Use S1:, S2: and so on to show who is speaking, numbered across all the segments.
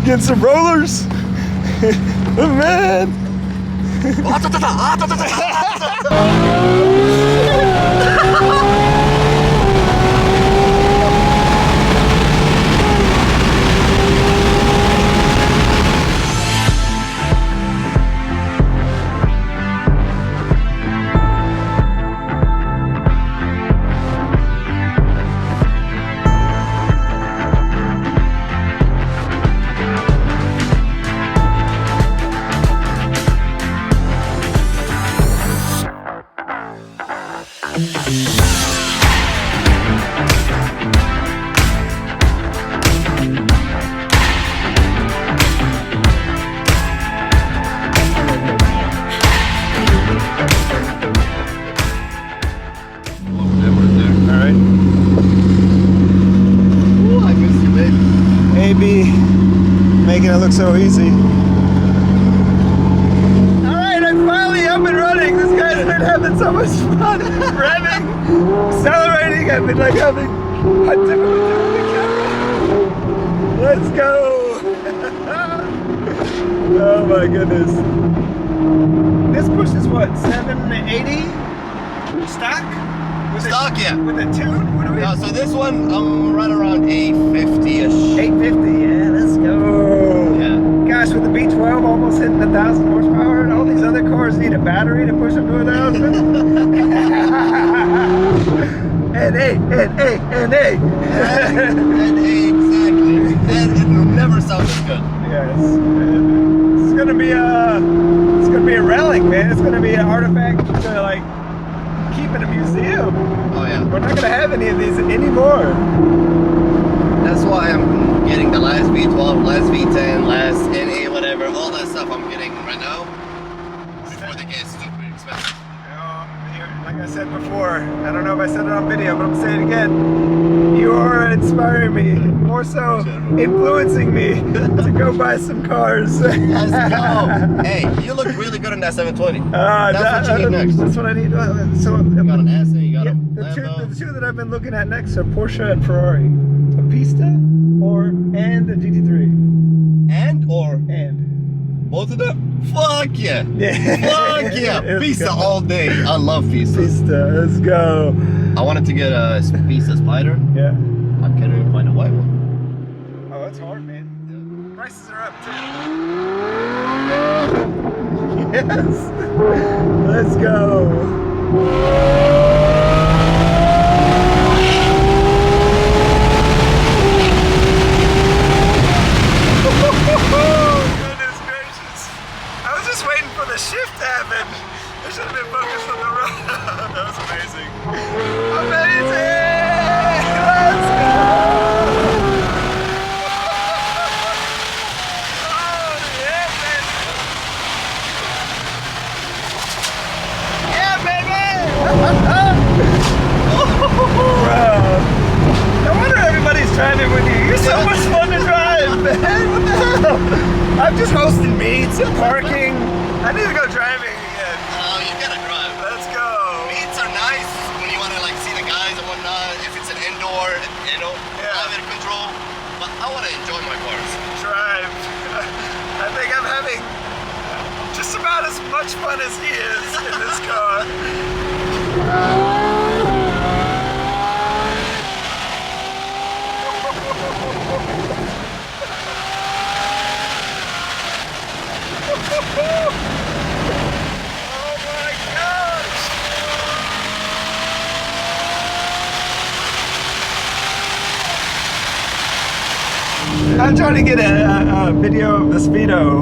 S1: Getting some rollers. Oh, man. Making it look so easy. Alright, I'm finally up and running. This guy's been having so much fun revving, accelerating. I've been like having a difficult with the camera. Let's go! Oh my goodness. This pushes what, 780 stock?
S2: Stock, yeah.
S1: With a tune? What do we?
S2: No, so this one, I'm right around 850-ish.
S1: 850, yeah, let's go.
S2: Yeah.
S1: Gosh, with the B12 almost hitting 1,000 horsepower, and all these other cars need a battery to push them to 1,000. NA,
S2: exactly. And it will never sound as good.
S1: Yes. It's gonna be a relic, man. It's gonna be an artifact to like keep in a museum.
S2: Oh yeah.
S1: We're not gonna have any of these anymore.
S2: That's why I'm getting the last V12, last V10, last NA, whatever, all that stuff I'm getting right now before they get stupid expensive.
S1: Like I said before, I don't know if I said it on video, but I'm saying it again. You are inspiring me, more so influencing me to go buy some cars.
S2: Let's go. Hey, you look really good in that 720. That's what you need next.
S1: That's what I need. So
S2: you got an S and you got a
S1: the
S2: Lambo.
S1: two that I've been looking at next are Porsche and Ferrari. A Pista and a GT3.
S2: And? Both of them? Fuck yeah! Fuck yeah! Pista all day. I love Pista.
S1: Pista, let's go.
S2: I wanted to get a Pista Spider.
S1: Yeah.
S2: I can't even find a white one.
S1: Oh, that's hard, man. Yeah. Prices are up too. Yes. Let's go. Goodness gracious. I was just waiting for the shift to happen. I should have been focused on the road. That was amazing. Amazing! Let's go! Oh, yeah, baby! No wonder everybody's driving with you. You're so much fun to drive, man. What the hell? I'm just hosting meets and parking. I need to go driving again.
S2: Oh, you gotta drive.
S1: Let's go.
S2: Meets are nice when you wanna like see the guys and whatnot. If it's an indoor, you know, climate control. But I wanna enjoy my cars.
S1: Drive. I think I'm having just about as much fun as he is in this car. I'm trying to get a video of the Speedo,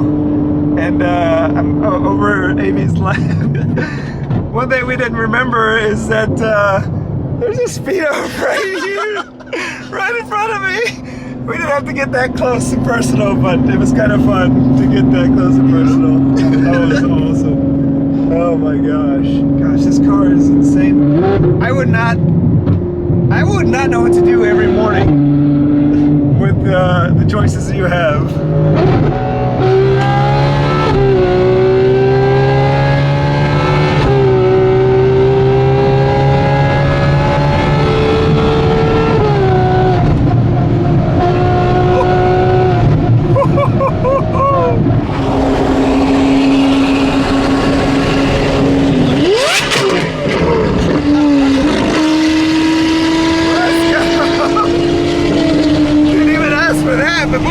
S1: and I'm over AB's land. One thing we didn't remember is that there's a Speedo right here, right in front of me. We didn't have to get that close and personal, but it was kind of fun to get that close and personal. That was awesome. Oh my gosh. Gosh, this car is insane. I would not know what to do every morning with the choices you have.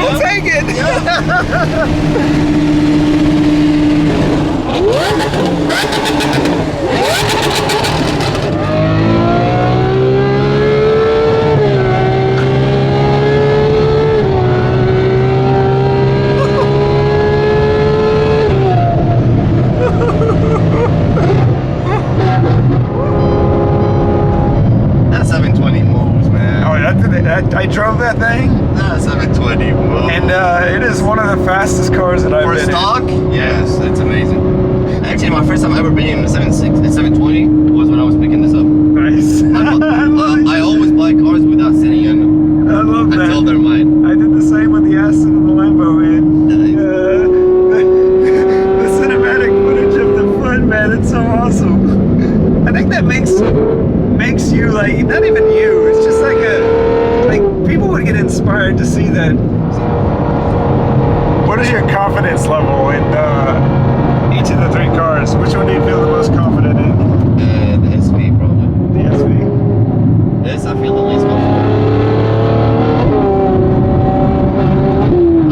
S1: I'll take it.
S2: That 720 moves, man.
S1: Oh, I drove that thing,
S2: That 720 moves.
S1: and it is one of the fastest cars that I've
S2: For
S1: been
S2: stock, yes, it's amazing. Actually, my first time ever being in a 720 was when I was picking this up.
S1: in. Nice.
S2: I always buy cars without sitting in them
S1: I love that.
S2: until they're mine.
S1: I did the same with the Aston and the Lambo, man.
S2: Nice.
S1: The cinematic footage of the front, man, it's so awesome. I think that makes you like, not even you, it's just like people would get inspired to see that. What is your confidence level in each of the three cars? Which one do you feel the most confident in?
S2: The SV probably.
S1: The SV.
S2: This I feel the least comfortable.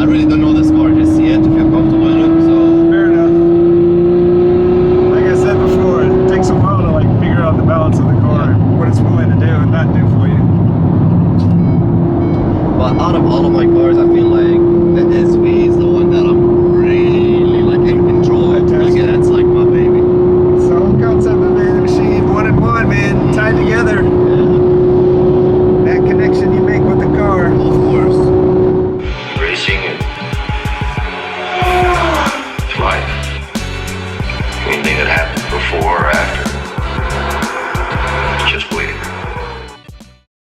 S2: I really don't know this car just yet to feel comfortable in it, so.
S1: Fair enough. Like I said before, it takes a while to like figure out the balance of the car, and what it's willing to do and not do for you.
S2: But out of all of my cars, I feel like the SV is the one that I'm really like in control of. Like, that's like my baby.
S1: So concept of the machine, one and one, man, tied together.
S2: Yeah,
S1: That connection you make with the car.
S2: of course.
S3: Racing and it's life. Anything that happened before or after